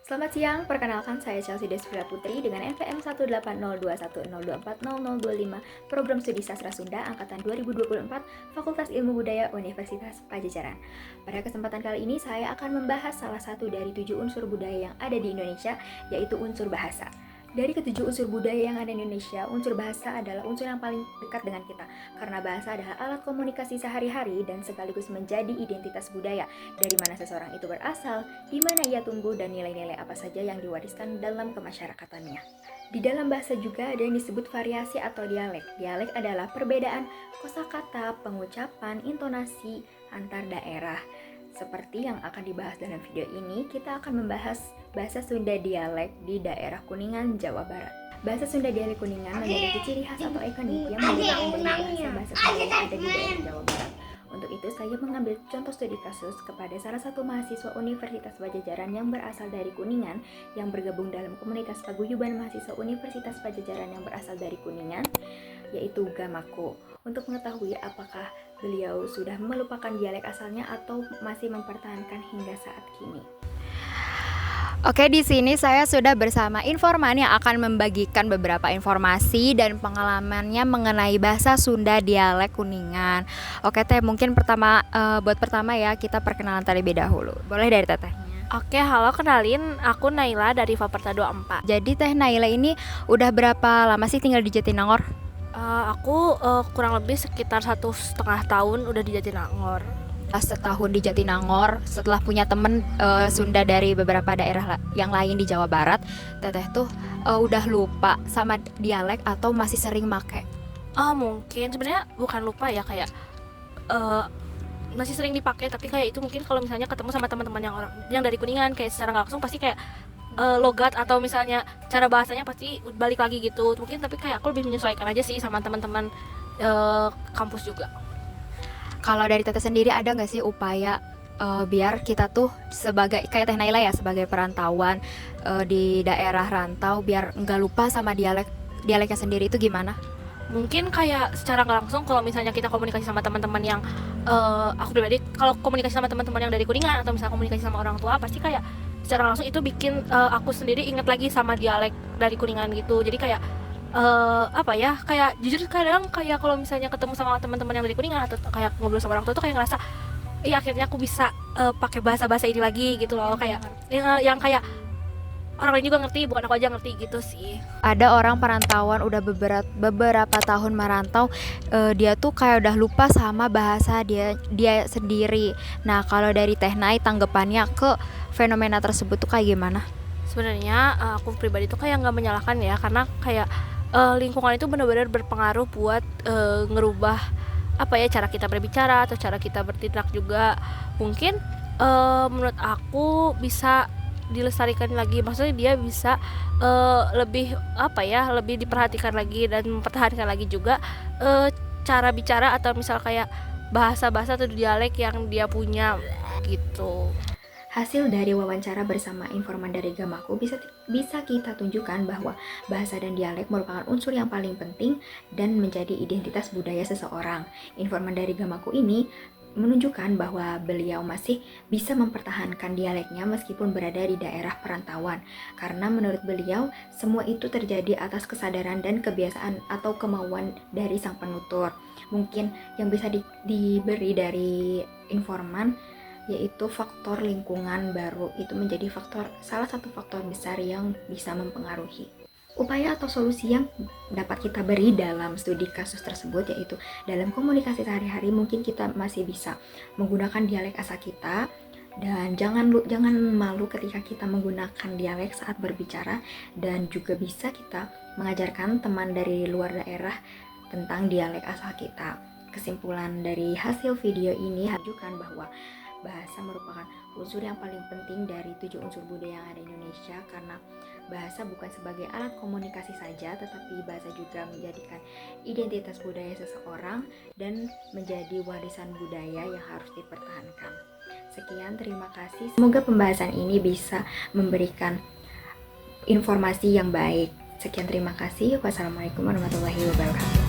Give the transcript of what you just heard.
Selamat siang, perkenalkan saya Chelsea Desvira Putri dengan NPM 1802102400025 Program Studi Sastra Sunda Angkatan 2024 Fakultas Ilmu Budaya Universitas Padjadjaran. Pada kesempatan kali ini saya akan membahas salah satu dari 7 unsur budaya yang ada di Indonesia, yaitu unsur bahasa. Dari ketujuh unsur budaya yang ada di Indonesia, unsur bahasa adalah unsur yang paling dekat dengan kita, karena bahasa adalah alat komunikasi sehari-hari dan sekaligus menjadi identitas budaya, dari mana seseorang itu berasal, di mana ia tumbuh, dan nilai-nilai apa saja yang diwariskan dalam kemasyarakatannya. Di dalam bahasa juga ada yang disebut variasi atau dialek. Dialek adalah perbedaan kosakata, pengucapan, intonasi antar daerah. Seperti yang akan dibahas dalam video ini, kita akan membahas bahasa Sunda dialek di daerah Kuningan, Jawa Barat. Bahasa Sunda dialek Kuningan memiliki ciri khas atau ikonik yang berbeda dari bahasa Sunda yang ada di daerah Jawa Barat. Untuk itu, saya mengambil contoh studi kasus kepada salah satu mahasiswa Universitas Padjadjaran yang berasal dari Kuningan, yang bergabung dalam komunitas paguyuban mahasiswa Universitas Padjadjaran yang berasal dari Kuningan, yaitu Gamako, untuk mengetahui apakah beliau sudah melupakan dialek asalnya atau masih mempertahankan hingga saat kini. Oke, di sini saya sudah bersama informan yang akan membagikan beberapa informasi dan pengalamannya mengenai bahasa Sunda dialek Kuningan. Oke, Teh, mungkin buat pertama ya kita perkenalan terlebih dahulu. Boleh dari Tetehnya? Oke, halo, kenalin, aku Naila dari Faperta 24. Jadi Teh Naila ini udah berapa lama sih tinggal di Jatinangor? Aku kurang lebih sekitar 1,5 tahun udah di Jatinangor. Setahun di Jatinangor, setelah punya temen Sunda dari beberapa daerah yang lain di Jawa Barat, Teteh tuh udah lupa sama dialek atau masih sering make? Mungkin sebenarnya bukan lupa ya, kayak masih sering dipakai, tapi kayak itu mungkin kalau misalnya ketemu sama teman-teman yang dari Kuningan, kayak secara nggak langsung pasti kayak logat atau misalnya cara bahasanya pasti balik lagi gitu mungkin, tapi kayak aku lebih menyesuaikan aja sih sama teman-teman kampus juga. Kalau dari Teteh sendiri ada nggak sih upaya biar kita tuh sebagai kayak Teh Naila ya, sebagai perantauan di daerah rantau, biar nggak lupa sama dialeknya sendiri, itu gimana? Mungkin kayak secara nggak langsung kalau misalnya kita komunikasi sama teman-teman yang aku pribadi kalau komunikasi sama teman-teman yang dari Kuningan atau misalnya komunikasi sama orang tua, pasti kayak secara langsung itu bikin aku sendiri ingat lagi sama dialek dari Kuningan gitu. Jadi kayak kayak jujur kadang kayak kalau misalnya ketemu sama teman-teman yang dari Kuningan atau kayak ngobrol sama orang tua tuh kayak ngerasa akhirnya aku bisa pakai bahasa ini lagi gitu loh, kayak yang kayak orang lain juga ngerti, bukan aku aja ngerti gitu sih. Ada orang perantauan udah beberapa tahun merantau, dia tuh kayak udah lupa sama bahasa dia sendiri. Nah, kalau dari Teh Nai, tanggapannya ke fenomena tersebut tuh kayak gimana? Sebenarnya aku pribadi tuh kayak nggak menyalahkan ya, karena kayak lingkungan itu benar-benar berpengaruh buat ngerubah cara kita berbicara atau cara kita bertindak juga. Mungkin menurut aku bisa dilestarikan lagi, maksudnya dia bisa lebih lebih diperhatikan lagi dan mempertahankan lagi juga cara bicara atau misal kayak bahasa-bahasa atau dialek yang dia punya gitu. Hasil dari wawancara bersama informan dari Gamako bisa kita tunjukkan bahwa bahasa dan dialek merupakan unsur yang paling penting dan menjadi identitas budaya seseorang. Informan dari Gamako ini menunjukkan bahwa beliau masih bisa mempertahankan dialeknya meskipun berada di daerah perantauan, karena menurut beliau semua itu terjadi atas kesadaran dan kebiasaan atau kemauan dari sang penutur. Mungkin yang bisa diberi dari informan yaitu faktor lingkungan baru, itu menjadi salah satu faktor besar yang bisa mempengaruhi. Upaya atau solusi yang dapat kita beri dalam studi kasus tersebut yaitu dalam komunikasi sehari-hari mungkin kita masih bisa menggunakan dialek asal kita, dan jangan malu ketika kita menggunakan dialek saat berbicara, dan juga bisa kita mengajarkan teman dari luar daerah tentang dialek asal kita. Kesimpulan dari hasil video ini menunjukkan bahwa bahasa merupakan unsur yang paling penting dari 7 unsur budaya yang ada di Indonesia, karena bahasa bukan sebagai alat komunikasi saja, tetapi bahasa juga menjadikan identitas budaya seseorang dan menjadi warisan budaya yang harus dipertahankan. Sekian, terima kasih. Semoga pembahasan ini bisa memberikan informasi yang baik. Sekian, terima kasih. Wassalamualaikum warahmatullahi wabarakatuh.